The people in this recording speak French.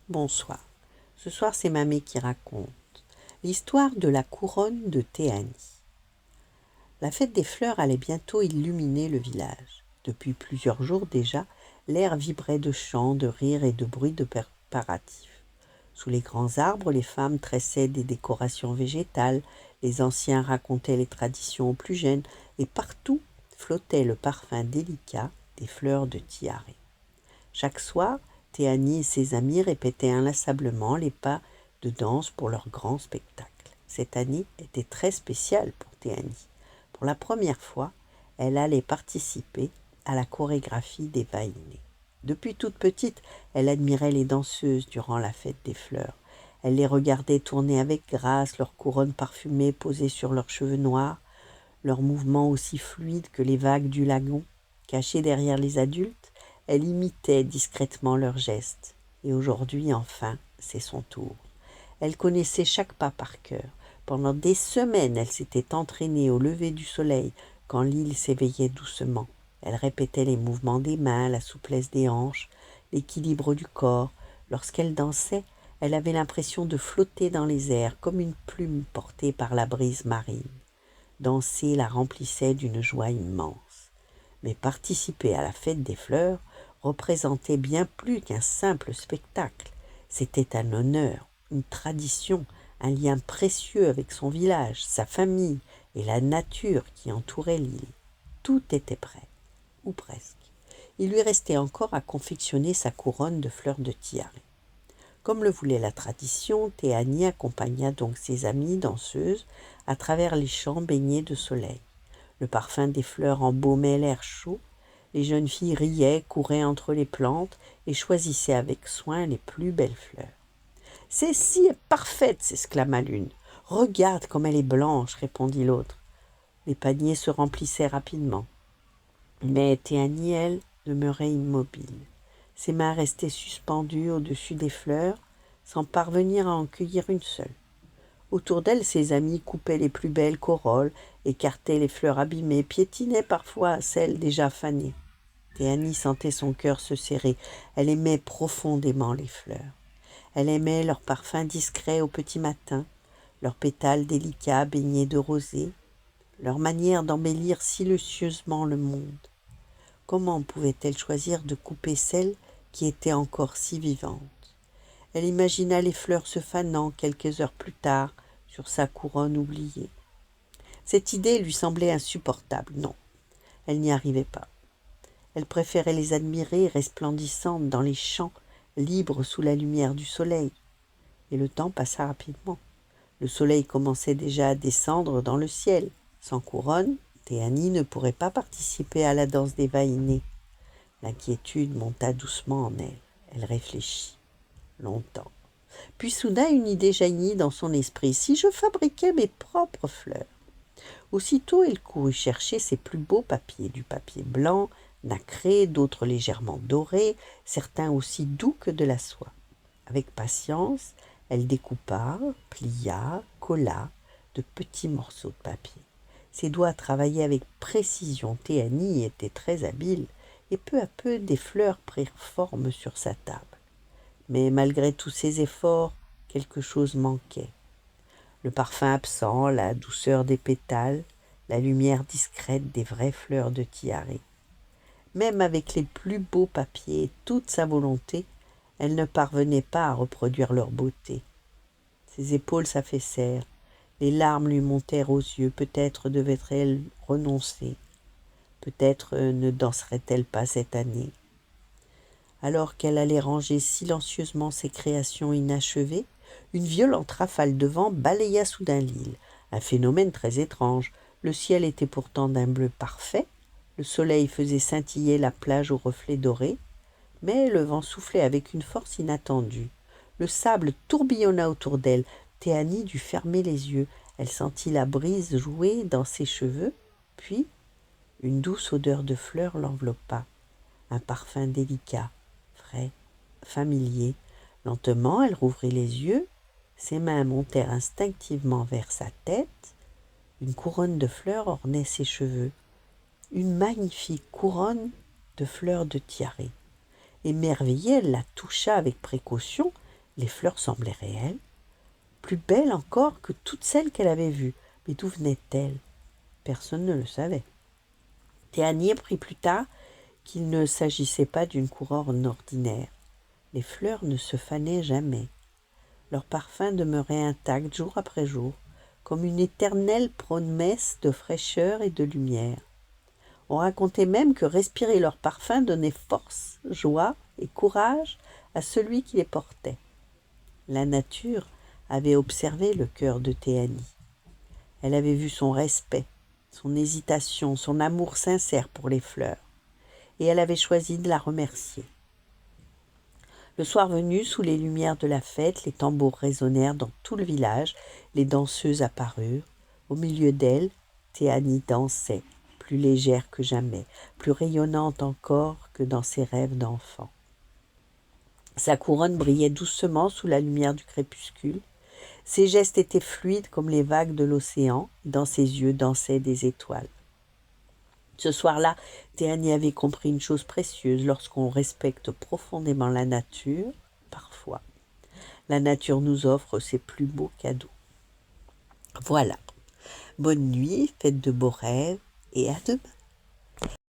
Bonsoir. Ce soir, c'est Mamé qui raconte l'histoire de la couronne de Théanie. La fête des fleurs allait bientôt illuminer le village. Depuis plusieurs jours déjà, l'air vibrait de chants, de rires et de bruits de préparatifs. Sous les grands arbres, les femmes tressaient des décorations végétales, les anciens racontaient les traditions aux plus jeunes, et partout flottait le parfum délicat des fleurs de tiare. Chaque soir, Théanie et ses amis répétaient inlassablement les pas de danse pour leur grand spectacle. Cette année était très spéciale pour Théanie. Pour la première fois, elle allait participer à la chorégraphie des Vaïnés. Depuis toute petite, elle admirait les danseuses durant la fête des fleurs. Elle les regardait tourner avec grâce, leurs couronnes parfumées posées sur leurs cheveux noirs, leurs mouvements aussi fluides que les vagues du lagon. Cachée derrière les adultes, elle imitait discrètement leurs gestes. Et aujourd'hui, enfin, c'est son tour. Elle connaissait chaque pas par cœur. Pendant des semaines, elle s'était entraînée au lever du soleil, quand l'île s'éveillait doucement. Elle répétait les mouvements des mains, la souplesse des hanches, l'équilibre du corps. Lorsqu'elle dansait, elle avait l'impression de flotter dans les airs, comme une plume portée par la brise marine. Danser la remplissait d'une joie immense. Mais participer à la fête des fleurs représentait bien plus qu'un simple spectacle. C'était un honneur, une tradition, un lien précieux avec son village, sa famille et la nature qui entourait l'île. Tout était prêt, ou presque. Il lui restait encore à confectionner sa couronne de fleurs de tiare. Comme le voulait la tradition, Théanie accompagna donc ses amies danseuses à travers les champs baignés de soleil. Le parfum des fleurs embaumait l'air chaud. Les jeunes filles riaient, couraient entre les plantes et choisissaient avec soin les plus belles fleurs. « Celle-ci est parfaite !» s'exclama l'une. « Regarde comme elle est blanche !» répondit l'autre. Les paniers se remplissaient rapidement. Mais Théanie, elle, demeurait immobile. Ses mains restaient suspendues au-dessus des fleurs, sans parvenir à en cueillir une seule. Autour d'elle, ses amis coupaient les plus belles corolles, écartaient les fleurs abîmées, piétinaient parfois celles déjà fanées. Théanie sentait son cœur se serrer. Elle aimait profondément les fleurs. Elle aimait leur parfum discret au petit matin, leurs pétales délicats baignés de rosée, leur manière d'embellir silencieusement le monde. Comment pouvait-elle choisir de couper celles qui étaient encore si vivantes? Elle imagina les fleurs se fanant quelques heures plus tard sur sa couronne oubliée. Cette idée lui semblait insupportable. Non, elle n'y arrivait pas. Elle préférait les admirer resplendissantes dans les champs, libres sous la lumière du soleil. Et le temps passa rapidement. Le soleil commençait déjà à descendre dans le ciel. Sans couronne, Théanie ne pourrait pas participer à la danse des Vaïnés. L'inquiétude monta doucement en elle. Elle réfléchit longtemps. Puis soudain une idée jaillit dans son esprit. Si je fabriquais mes propres fleurs? Aussitôt elle courut chercher ses plus beaux papiers, du papier blanc, nacré, d'autres légèrement dorés, certains aussi doux que de la soie. Avec patience, elle découpa, plia, colla de petits morceaux de papier. Ses doigts travaillaient avec précision. Théanie était très habile, et peu à peu des fleurs prirent forme sur sa table. Mais malgré tous ses efforts, quelque chose manquait. Le parfum absent, la douceur des pétales, la lumière discrète des vraies fleurs de tiare. Même avec les plus beaux papiers et toute sa volonté, elle ne parvenait pas à reproduire leur beauté. Ses épaules s'affaissèrent, les larmes lui montèrent aux yeux. Peut-être devait-elle renoncer, peut-être ne danserait-elle pas cette année. Alors qu'elle allait ranger silencieusement ses créations inachevées, une violente rafale de vent balaya soudain l'île. Un phénomène très étrange. Le ciel était pourtant d'un bleu parfait, le soleil faisait scintiller la plage aux reflets dorés, mais le vent soufflait avec une force inattendue. Le sable tourbillonna autour d'elle. Théanie dut fermer les yeux. Elle sentit la brise jouer dans ses cheveux, puis une douce odeur de fleurs l'enveloppa, un parfum délicat, frais, familier. Lentement, elle rouvrit les yeux, ses mains montèrent instinctivement vers sa tête. Une couronne de fleurs ornait ses cheveux, une magnifique couronne de fleurs de tiare. Émerveillée, elle la toucha avec précaution, Les fleurs semblaient réelles, plus belles encore que toutes celles qu'elle avait vues. Mais d'où venaient-elles? Personne ne le savait. Théanie apprit plus tard qu'il ne s'agissait pas d'une couronne ordinaire. Les fleurs ne se fanaient jamais. Leur parfum demeurait intact jour après jour, comme une éternelle promesse de fraîcheur et de lumière. On racontait même que respirer leur parfum donnait force, joie et courage à celui qui les portait. La nature avait observé le cœur de Théanie. Elle avait vu son respect, son hésitation, son amour sincère pour les fleurs, et elle avait choisi de la remercier. Le soir venu, sous les lumières de la fête, les tambours résonnèrent dans tout le village, les danseuses apparurent. Au milieu d'elles, Théanie dansait, plus légère que jamais, plus rayonnante encore que dans ses rêves d'enfant. Sa couronne brillait doucement sous la lumière du crépuscule. Ses gestes étaient fluides comme les vagues de l'océan, et dans ses yeux dansaient des étoiles. Ce soir-là, Théanie avait compris une chose précieuse: lorsqu'on respecte profondément la nature, parfois, la nature nous offre ses plus beaux cadeaux. Voilà. Bonne nuit, faites de beaux rêves et à demain.